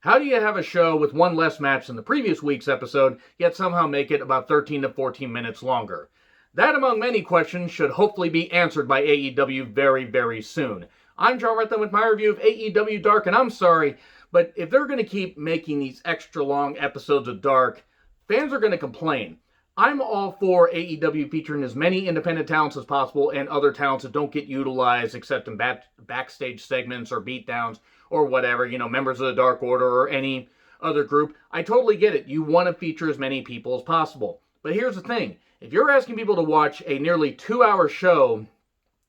How do you have a show with one less match than the previous week's episode, yet somehow make it about 13 to 14 minutes longer? That, among many questions, should hopefully be answered by AEW very, very soon. I'm John Rant with my review of AEW Dark, and I'm sorry, but if they're going to keep making these extra long episodes of Dark, fans are going to complain. I'm all for AEW featuring as many independent talents as possible and other talents that don't get utilized except in backstage segments or beatdowns or whatever, members of the Dark Order or any other group. I totally get it. You want to feature as many people as possible. But here's the thing. If you're asking people to watch a nearly 2-hour show,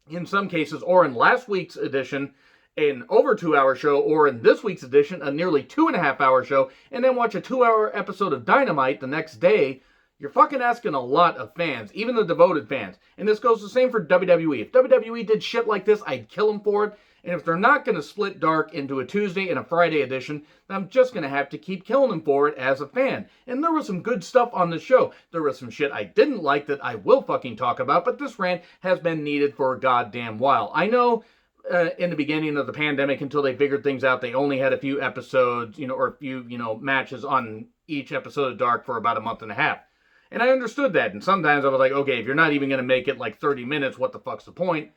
in some cases, or in last week's edition, an over 2-hour show, or in this week's edition, a nearly 2.5-hour show, and then watch a 2-hour episode of Dynamite the next day, you're fucking asking a lot of fans, even the devoted fans. And this goes the same for WWE. If WWE did shit like this, I'd kill them for it. And if they're not going to split Dark into a Tuesday and a Friday edition, then I'm just going to have to keep killing them for it as a fan. And there was some good stuff on the show. There was some shit I didn't like that I will fucking talk about, but this rant has been needed for a goddamn while. I know in the beginning of the pandemic, until they figured things out, they only had a few episodes, or a few, matches on each episode of Dark for about a month and a half. And I understood that, and sometimes I was like, okay, if you're not even going to make it like 30 minutes, what the fuck's the point?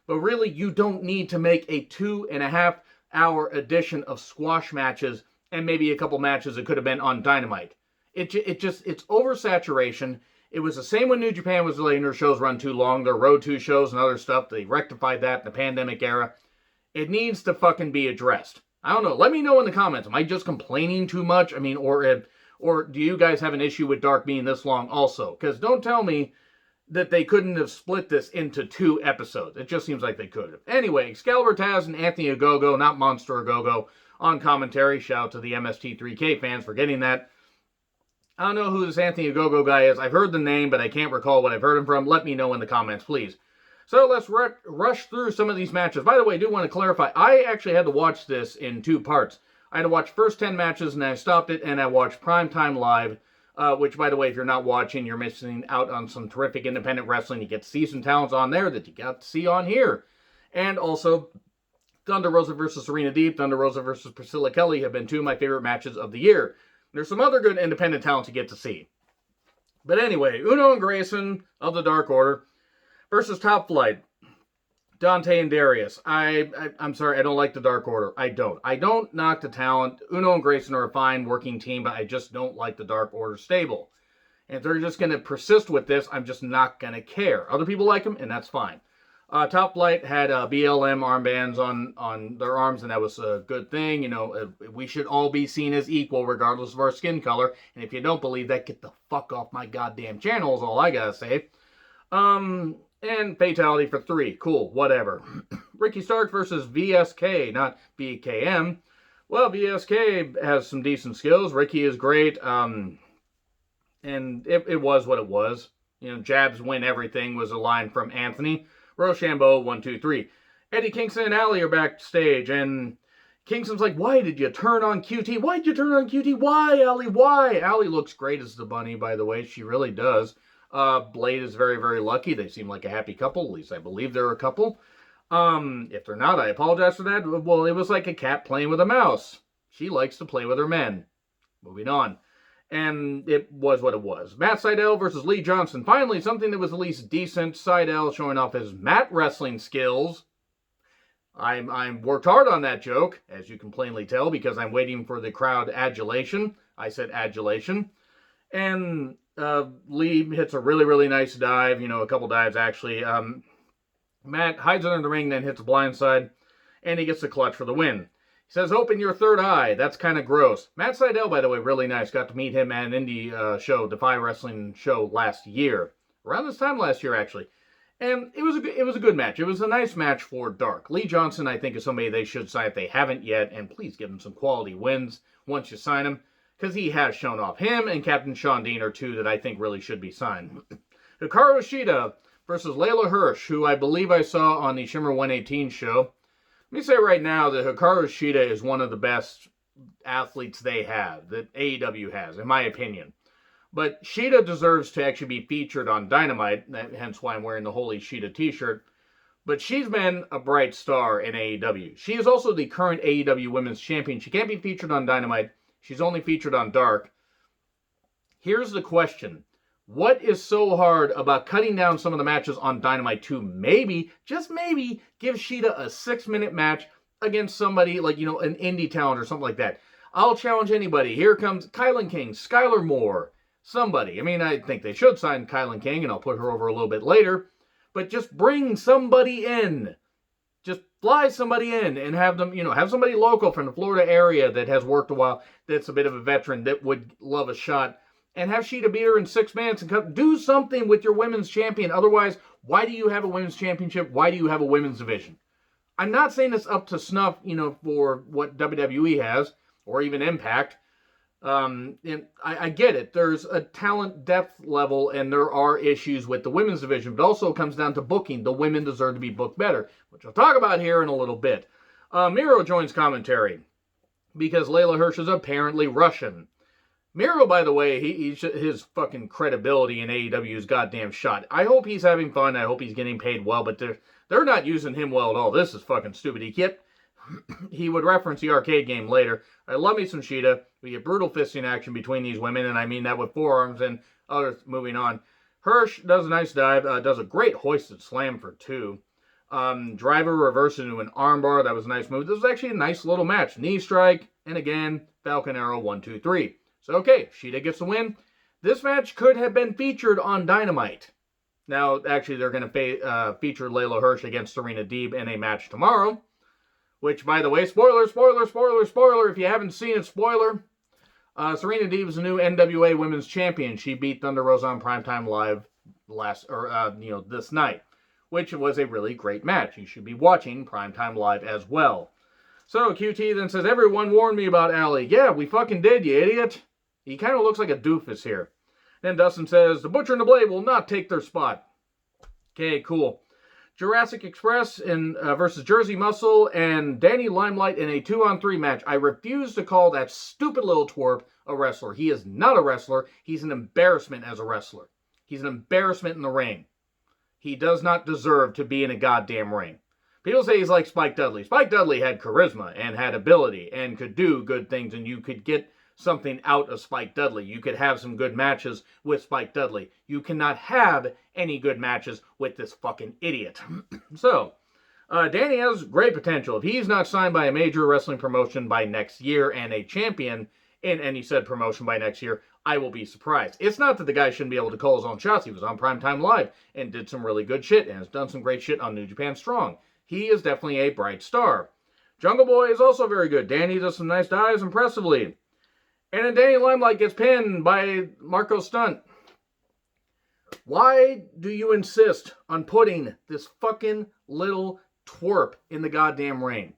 But really, you don't need to make a 2.5-hour edition of squash matches and maybe a couple matches that could have been on Dynamite. It's oversaturation. It was the same when New Japan was letting their shows run too long, their Road 2 shows and other stuff. They rectified that in the pandemic era. It needs to fucking be addressed. I don't know. Let me know in the comments. Am I just complaining too much? Or do you guys have an issue with Dark being this long also? Because don't tell me that they couldn't have split this into 2 episodes. It just seems like they could have. Anyway, Excalibur Taz and Anthony Ogogo, not Monster Ogogo, on commentary. Shout out to the MST3K fans for getting that. I don't know who this Anthony Ogogo guy is. I've heard the name, but I can't recall what I've heard him from. Let me know in the comments, please. So let's rush through some of these matches. By the way, I do want to clarify, I actually had to watch this in 2 parts. I had to watch first 10 matches, and I stopped it, and I watched Primetime Live, which, by the way, if you're not watching, you're missing out on some terrific independent wrestling. You get to see some talents on there that you got to see on here. And also, Thunder Rosa versus Serena Deeb, Thunder Rosa versus Priscilla Kelly have been 2 of my favorite matches of the year. There's some other good independent talents you get to see. But anyway, Uno and Grayson of the Dark Order versus Top Flight. Dante and Darius. I'm sorry, I don't like the Dark Order. I don't knock the talent. Uno and Grayson are a fine working team, but I just don't like the Dark Order stable. And if they're just going to persist with this, I'm just not going to care. Other people like them, and that's fine. Top Flight had BLM armbands on their arms, and that was a good thing. We should all be seen as equal regardless of our skin color. And if you don't believe that, get the fuck off my goddamn channel is all I gotta say. And Fatality for 3. Cool, whatever. Ricky Starks versus VSK, not BKM. Well, VSK has some decent skills. Ricky is great. And it was what it was. Jabs win everything was a line from Anthony. Rochambeau, 1, 2, 3. Eddie Kingston and Allie are backstage, and Kingston's like, why did you turn on QT? Why did you turn on QT? Why, Allie? Why? Allie looks great as the bunny, by the way. She really does. Blade is very, very lucky. They seem like a happy couple. At least I believe they're a couple. If they're not, I apologize for that. Well, it was like a cat playing with a mouse. She likes to play with her men. Moving on. And it was what it was. Matt Sydal versus Lee Johnson. Finally, something that was at least decent. Sydal showing off his mat wrestling skills. I'm worked hard on that joke, as you can plainly tell, because I'm waiting for the crowd adulation. I said adulation. And Lee hits a really, really nice dive. A couple dives, actually. Matt hides under the ring, then hits a blindside, and he gets the clutch for the win. He says, open your third eye. That's kind of gross. Matt Sydal, by the way, really nice. Got to meet him at an indie show, Defy Wrestling show last year. Around this time last year, actually. And it was a good match. It was a nice match for Dark. Lee Johnson, I think, is somebody they should sign if they haven't yet. And please give him some quality wins once you sign him. Because he has shown off. Him and Captain Sean Dean are 2 that I think really should be signed. Hikaru Shida versus Layla Hirsch, who I believe I saw on the Shimmer 118 show. Let me say right now that Hikaru Shida is one of the best athletes they have, that AEW has, in my opinion. But Shida deserves to actually be featured on Dynamite, hence why I'm wearing the Holy Shida t-shirt. But she's been a bright star in AEW. She is also the current AEW Women's Champion. She can't be featured on Dynamite. She's only featured on Dark. Here's the question. What is so hard about cutting down some of the matches on Dynamite to maybe, just maybe, give Shida a 6-minute match against somebody like, an indie talent or something like that? I'll challenge anybody. Here comes Kylan King, Skylar Moore, somebody. I mean, I think they should sign Kylan King, and I'll put her over a little bit later. But just bring somebody in. Just fly somebody in and have them, have somebody local from the Florida area that has worked a while, that's a bit of a veteran, that would love a shot. And have Shida beat her in 6 minutes and do something with your women's champion. Otherwise, why do you have a women's championship? Why do you have a women's division? I'm not saying it's up to snuff, for what WWE has, or even Impact. And I get it. There's a talent depth level, and there are issues with the women's division, but also it comes down to booking. The women deserve to be booked better, which I'll talk about here in a little bit. Miro joins commentary because Layla Hirsch is apparently Russian. Miro, by the way, his fucking credibility in AEW is goddamn shot. I hope he's having fun. I hope he's getting paid well, but they're not using him well at all. This is fucking stupid. He would reference the arcade game later. I love me some Shida. We get brutal fisting action between these women, and I mean that with forearms and others. Moving on. Hirsch does a nice dive, does a great hoisted slam for 2. Driver reverses into an armbar. That was a nice move. This was actually a nice little match. Knee strike, and again, Falcon Arrow 1, 2, 3. So, okay, Shida gets the win. This match could have been featured on Dynamite. Now, actually, they're going to feature Layla Hirsch against Serena Deeb in a match tomorrow. Which, by the way, spoiler, if you haven't seen it, spoiler. Serena Deeb is the new NWA Women's Champion. She beat Thunder Rosa on Primetime Live this night. Which was a really great match. You should be watching Primetime Live as well. So, QT then says, everyone warned me about Allie. Yeah, we fucking did, you idiot. He kind of looks like a doofus here. Then Dustin says, the Butcher and the Blade will not take their spot. Okay, cool. Jurassic Express versus Jersey Muscle and Danny Limelight in a 2-on-3 match. I refuse to call that stupid little twerp a wrestler. He is not a wrestler. He's an embarrassment as a wrestler. He's an embarrassment in the ring. He does not deserve to be in a goddamn ring. People say he's like Spike Dudley. Spike Dudley had charisma and had ability and could do good things, and you could get something out of Spike Dudley. You could have some good matches with Spike Dudley. You cannot have any good matches with this fucking idiot. So, Danny has great potential. If he's not signed by a major wrestling promotion by next year and a champion in any said promotion by next year, I will be surprised. It's not that the guy shouldn't be able to call his own shots. He was on Primetime Live and did some really good shit and has done some great shit on New Japan Strong. He is definitely a bright star. Jungle Boy is also very good. Danny does some nice dives impressively. And then Danny Limelight gets pinned by Marco Stunt. Why do you insist on putting this fucking little twerp in the goddamn ring?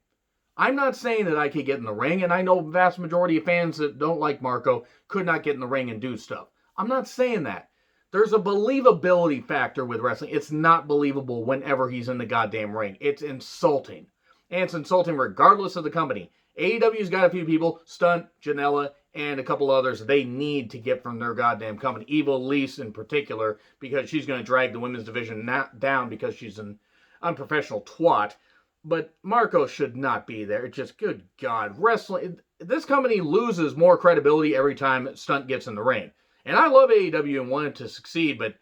I'm not saying that I could get in the ring, and I know the vast majority of fans that don't like Marco could not get in the ring and do stuff. I'm not saying that. There's a believability factor with wrestling. It's not believable whenever he's in the goddamn ring. It's insulting. And it's insulting regardless of the company. AEW's got a few people, Stunt, Janela, and a couple others they need to get from their goddamn company. Evil Lise in particular, because she's going to drag the women's division down because she's an unprofessional twat. But Marco should not be there. It's just, good God, wrestling. This company loses more credibility every time Stunt gets in the ring. And I love AEW and want it to succeed, but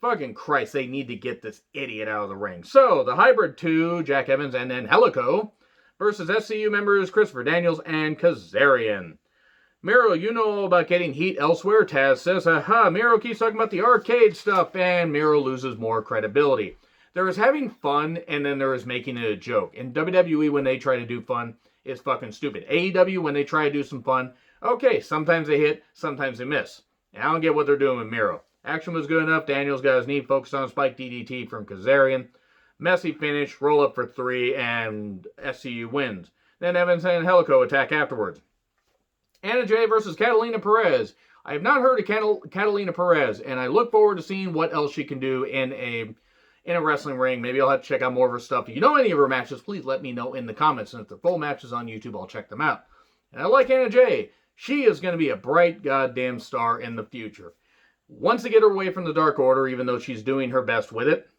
fucking Christ, they need to get this idiot out of the ring. So, the Hybrid 2, Jack Evans, and then Helico versus SCU members Christopher Daniels and Kazarian. Miro, you know all about getting heat elsewhere. Taz says, aha, Miro keeps talking about the arcade stuff, and Miro loses more credibility. There is having fun, and then there is making it a joke. In WWE, when they try to do fun, it's fucking stupid. AEW, when they try to do some fun, okay, sometimes they hit, sometimes they miss. And I don't get what they're doing with Miro. Action was good enough. Daniels got his knee focused on Spike DDT from Kazarian. Messy finish, roll up for 3, and SCU wins. Then Evans and Helico attack afterwards. Anna Jay versus Catalina Perez. I have not heard of Catalina Perez, and I look forward to seeing what else she can do in a wrestling ring. Maybe I'll have to check out more of her stuff. If you know any of her matches, please let me know in the comments. And if they're full matches on YouTube, I'll check them out. And I like Anna Jay. She is going to be a bright goddamn star in the future. Once they get her away from the Dark Order, even though she's doing her best with it,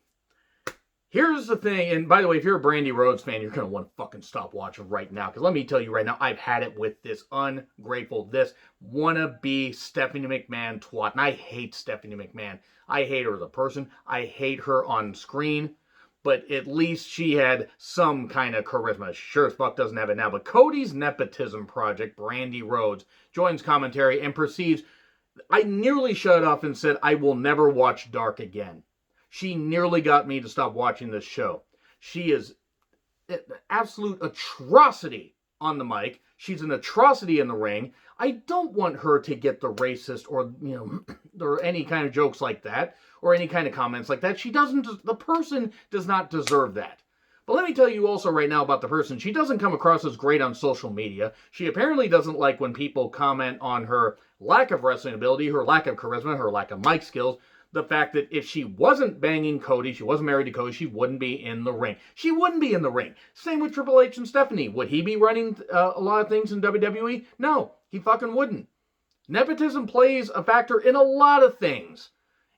Here's the thing, and by the way, if you're a Brandy Rhodes fan, you're going to want to fucking stop watching right now. Because let me tell you right now, I've had it with this ungrateful, this wannabe Stephanie McMahon twat. And I hate Stephanie McMahon. I hate her as a person. I hate her on screen. But at least she had some kind of charisma. Sure as fuck doesn't have it now. But Cody's nepotism project, Brandy Rhodes, joins commentary and proceeds. I nearly shut off and said, I will never watch Dark again. She nearly got me to stop watching this show. She is an absolute atrocity on the mic. She's an atrocity in the ring. I don't want her to get the racist or, or any kind of jokes like that or any kind of comments like that. The person does not deserve that. But let me tell you also right now about the person. She doesn't come across as great on social media. She apparently doesn't like when people comment on her lack of wrestling ability, her lack of charisma, her lack of mic skills. The fact that if she wasn't banging Cody, she wasn't married to Cody, she wouldn't be in the ring. She wouldn't be in the ring. Same with Triple H and Stephanie. Would he be running a lot of things in WWE? No, he fucking wouldn't. Nepotism plays a factor in a lot of things.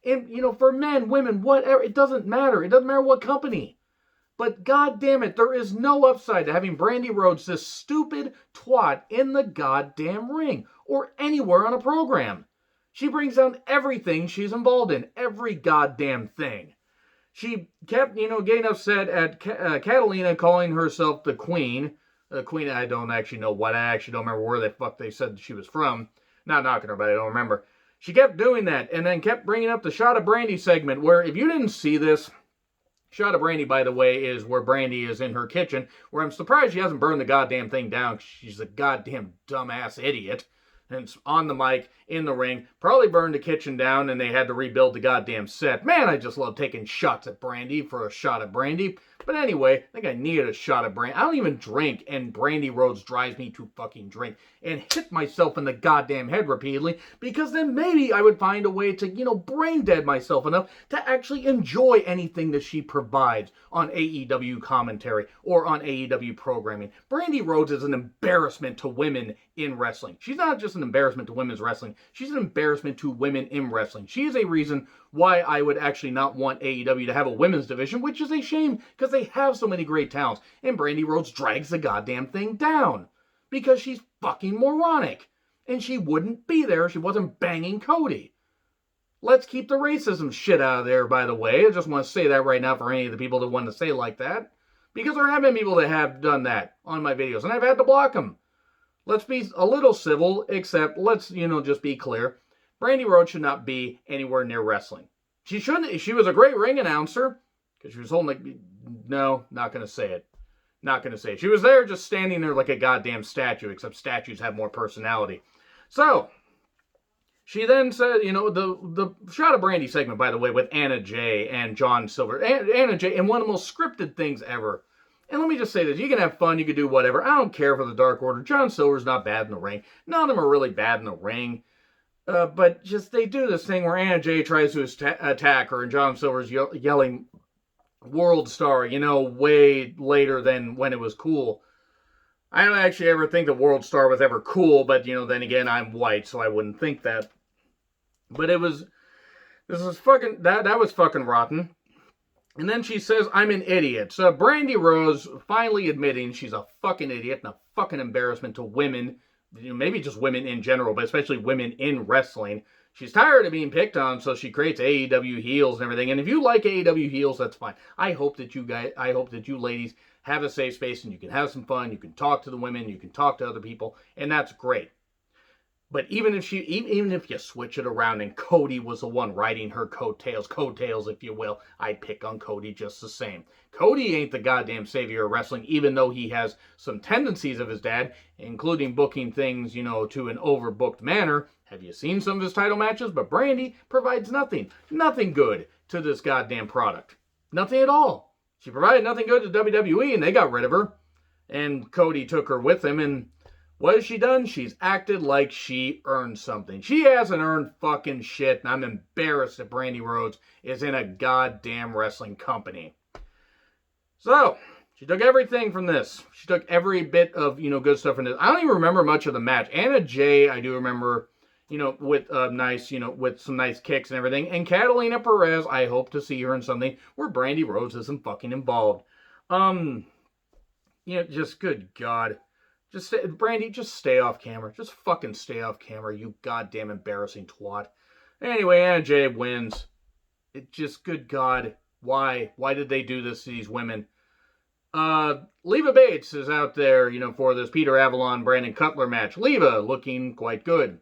And, for men, women, whatever, it doesn't matter. It doesn't matter what company. But goddamn it, there is no upside to having Brandy Rhodes, this stupid twat, in the goddamn ring or anywhere on a program. She brings down everything she's involved in. Every goddamn thing. She kept, getting upset at Catalina calling herself the Queen. The Queen, I don't actually know what. I actually don't remember where the fuck they said she was from. Not knocking her, but I don't remember. She kept doing that and then kept bringing up the Shot of Brandy segment where, if you didn't see this, Shot of Brandy, by the way, is where Brandy is in her kitchen, where I'm surprised she hasn't burned the goddamn thing down. She's a goddamn dumbass idiot. And it's on the mic, in the ring, probably burned the kitchen down and they had to rebuild the goddamn set. Man, I just love taking shots at Brandy for a shot of Brandy. But anyway, I think I needed a shot of Brandy. I don't even drink, and Brandy Rhodes drives me to fucking drink and hit myself in the goddamn head repeatedly, because then maybe I would find a way to, brain dead myself enough to actually enjoy anything that she provides on AEW commentary or on AEW programming. Brandy Rhodes is an embarrassment to women in wrestling. She's not just an embarrassment to women's wrestling. She's an embarrassment to women in wrestling. She is a reason why I would actually not want AEW to have a women's division, which is a shame because they have so many great talents. And Brandy Rhodes drags the goddamn thing down because she's fucking moronic. And she wouldn't be there if she wasn't banging Cody. Let's keep the racism shit out of there, by the way. I just want to say that right now for any of the people that want to say like that. Because there have been people that have done that on my videos, and I've had to block them. Let's be a little civil, except let's, just be clear. Brandy Rhodes should not be anywhere near wrestling. She shouldn't. She was a great ring announcer, because she was holding, no, not going to say it. Not going to say it. She was there just standing there like a goddamn statue, except statues have more personality. So, she then said, the Shot of Brandy segment, by the way, with Anna Jay and John Silver. Anna Jay, and one of the most scripted things ever. And let me just say this, you can have fun, you can do whatever. I don't care for the Dark Order. John Silver's not bad in the ring. None of them are really bad in the ring. But just they do this thing where Anna Jay tries to attack her, and John Silver's yelling World Star, way later than when it was cool. I don't actually ever think the World Star was ever cool, but, then again, I'm white, so I wouldn't think that. But that was fucking rotten. And then she says, I'm an idiot. So Brandy Rhodes finally admitting she's a fucking idiot and a fucking embarrassment to women. Maybe just women in general, but especially women in wrestling. She's tired of being picked on, so she creates AEW heels and everything. And if you like AEW heels, that's fine. I hope that you ladies have a safe space and you can have some fun. You can talk to the women, you can talk to other people, and that's great. But even if you switch it around and Cody was the one riding her coattails, if you will, I'd pick on Cody just the same. Cody ain't the goddamn savior of wrestling, even though he has some tendencies of his dad, including booking things, to an overbooked manner. Have you seen some of his title matches? But Brandy provides nothing good to this goddamn product. Nothing at all. She provided nothing good to WWE, and they got rid of her. And Cody took her with him, and what has she done? She's acted like she earned something. She hasn't earned fucking shit, and I'm embarrassed that Brandy Rhodes is in a goddamn wrestling company. So, she took everything from this. She took every bit of, good stuff from this. I don't even remember much of the match. Anna Jay, I do remember, with nice, with some nice kicks and everything. And Catalina Perez, I hope to see her in something where Brandy Rose isn't fucking involved. Just good God. Brandy, just stay off camera. Just fucking stay off camera, you goddamn embarrassing twat. Anyway, Anna Jay wins. It just, good God. Why? Why did they do this to these women? Leva Bates is out there, for this Peter Avalon, Brandon Cutler match. Leva looking quite good.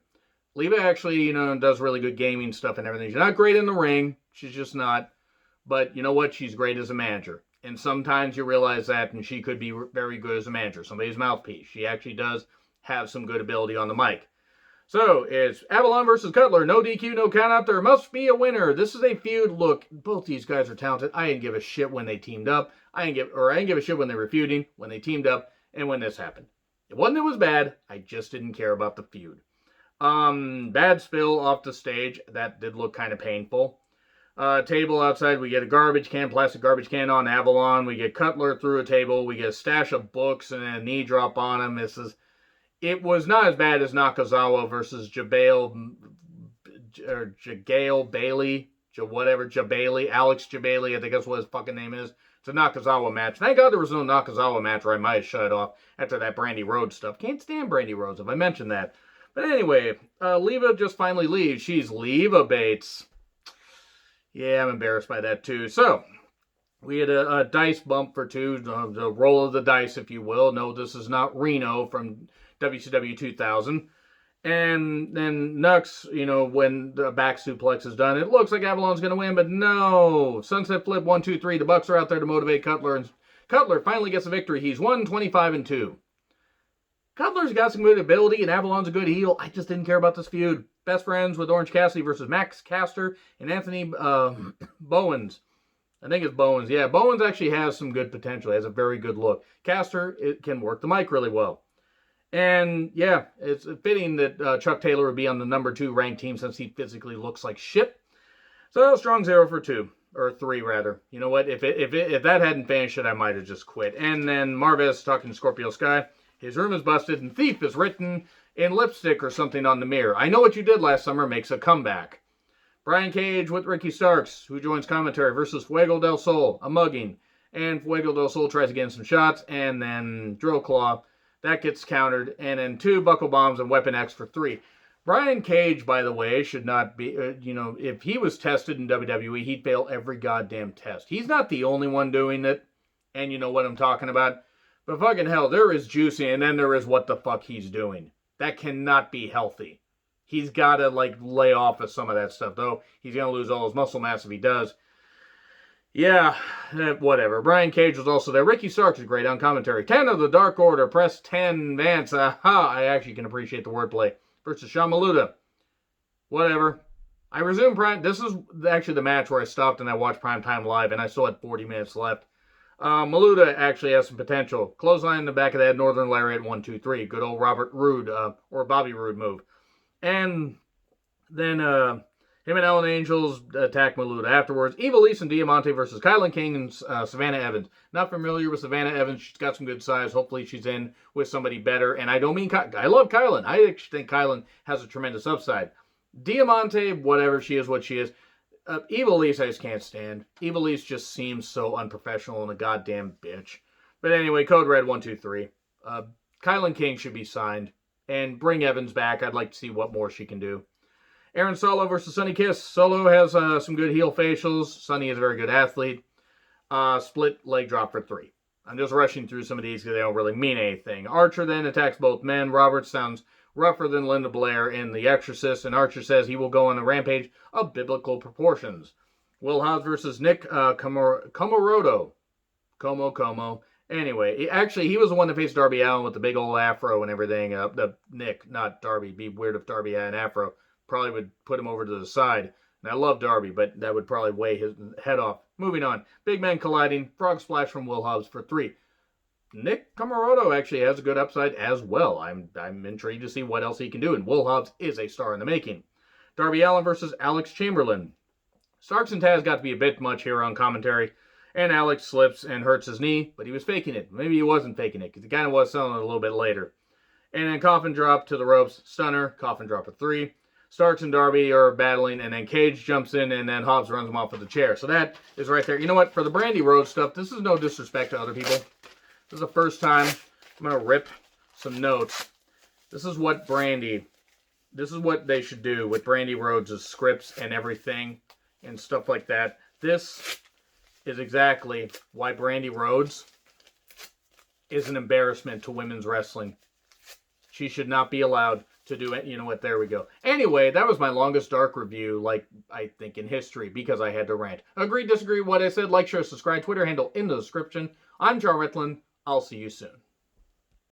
Leva actually, does really good gaming stuff and everything. She's not great in the ring. She's just not. But you know what? She's great as a manager. And sometimes you realize that, and she could be very good as a manager. Somebody's mouthpiece. She actually does have some good ability on the mic. So, it's Avalon versus Cutler. No DQ, no countout. There must be a winner. This is a feud. Look, both these guys are talented. I didn't give a shit when they teamed up. I didn't give a shit when they were feuding, when they teamed up, and when this happened. It wasn't it was bad. I just didn't care about the feud. Bad spill off the stage. That did look kind of painful. Table outside, we get a plastic garbage can on Avalon. We get Cutler through a table. We get a stash of books and a knee drop on him. It was not as bad as Nakazawa versus Jabale Bailey, Alex Jabali, I think that's what his fucking name is. It's a Nakazawa match. Thank God there was no Nakazawa match, or I might have shut it off after that Brandy Rhodes stuff. Can't stand Brandy Rhodes, if I mentioned that. But anyway, Leva just finally leaves. She's Leva Bates. Yeah, I'm embarrassed by that too. So, we had a dice bump for two, the roll of the dice, if you will. No, this is not Reno from WCW 2000. And then Nux, when the back suplex is done, it looks like Avalon's going to win, but no. Sunset Flip, 1, 2, 3. The Bucks are out there to motivate Cutler, and Cutler finally gets a victory. He's 1-25-2. Cutler's got some good ability, and Avalon's a good heel. I just didn't care about this feud. Best friends with Orange Cassidy versus Max Caster and Anthony Bowens. I think it's Bowens. Yeah, Bowens actually has some good potential. He has a very good look. Caster can work the mic really well. And yeah, it's fitting that Chuck Taylor would be on the number 2 ranked team since he physically looks like shit. So strong 0 for 2. Or 3, rather. You know what? If that hadn't finished it, I might have just quit. And then Marvez talking to Scorpio Sky. His room is busted and thief is written in lipstick or something on the mirror. I know what you did last summer makes a comeback. Brian Cage with Ricky Starks, who joins commentary, versus Fuego del Sol, a mugging. And Fuego del Sol tries to get in some shots, and then Drill Claw. That gets countered, and then 2 Buckle Bombs and Weapon X for 3. Brian Cage, by the way, should not be, if he was tested in WWE, he'd fail every goddamn test. He's not the only one doing it, and you know what I'm talking about. But fucking hell, there is Juicy, and then there is what the fuck he's doing. That cannot be healthy. He's got to, lay off of some of that stuff, though. He's going to lose all his muscle mass if he does. Yeah, whatever. Brian Cage was also there. Ricky Starks is great on commentary. 10 of the Dark Order. Press 10, Vance. Aha, I actually can appreciate the wordplay. Versus Sean Maluda. Whatever. I resume Prime. This is actually the match where I stopped and I watched Primetime Live, and I still had 40 minutes left. Maluda actually has some potential. Clothesline in the back of the head, Northern Lariat, 1, 2, 3. Good old Robert Roode, or Bobby Roode move. And then him and Ellen Angels attack Maluda afterwards. Evilise and Diamante versus Kylan King and Savannah Evans. Not familiar with Savannah Evans. She's got some good size. Hopefully she's in with somebody better. And I don't mean... I love Kylan. I actually think Kylan has a tremendous upside. Diamante, whatever, she is what she is. Evilise I just can't stand. Evilise just seems so unprofessional and a goddamn bitch. But anyway, Code Red 1, 2, 3. Kylan King should be signed. And bring Evans back. I'd like to see what more she can do. Aaron Solo versus Sonny Kiss. Solo has some good heel facials. Sonny is a very good athlete. Split leg drop for 3. I'm just rushing through some of these because they don't really mean anything. Archer then attacks both men. Roberts sounds rougher than Linda Blair in The Exorcist, and Archer says he will go on a rampage of biblical proportions. Will Hobbs versus Nick Comoroto. Como. Anyway, he was the one that faced Darby Allin with the big old afro and everything. Nick, not Darby. It'd be weird if Darby had an afro. Probably would put him over to the side. And I love Darby, but that would probably weigh his head off. Moving on. Big men colliding. Frog splash from Will Hobbs for 3. Nick Comoroto actually has a good upside as well. I'm intrigued to see what else he can do, and Will Hobbs is a star in the making. Darby Allin versus Alex Chamberlain. Starks and Taz got to be a bit much here on commentary, and Alex slips and hurts his knee, but he was faking it. Maybe he wasn't faking it, because he kind of was selling it a little bit later. And then coffin drop to the ropes, stunner, coffin drop of 3. Starks and Darby are battling, and then Cage jumps in, and then Hobbs runs him off with a chair. So that is right there. You know what? For the Brandy Rhodes stuff, this is no disrespect to other people. This is the first time I'm going to rip some notes. This is what they should do with Brandy Rhodes' scripts and everything and stuff like that. This is exactly why Brandy Rhodes is an embarrassment to women's wrestling. She should not be allowed to do it. You know what? There we go. Anyway, that was my longest dark review, I think, in history, because I had to rant. Agree, disagree with what I said? Like, share, subscribe. Twitter handle in the description. I'm John Ritlin. I'll see you soon.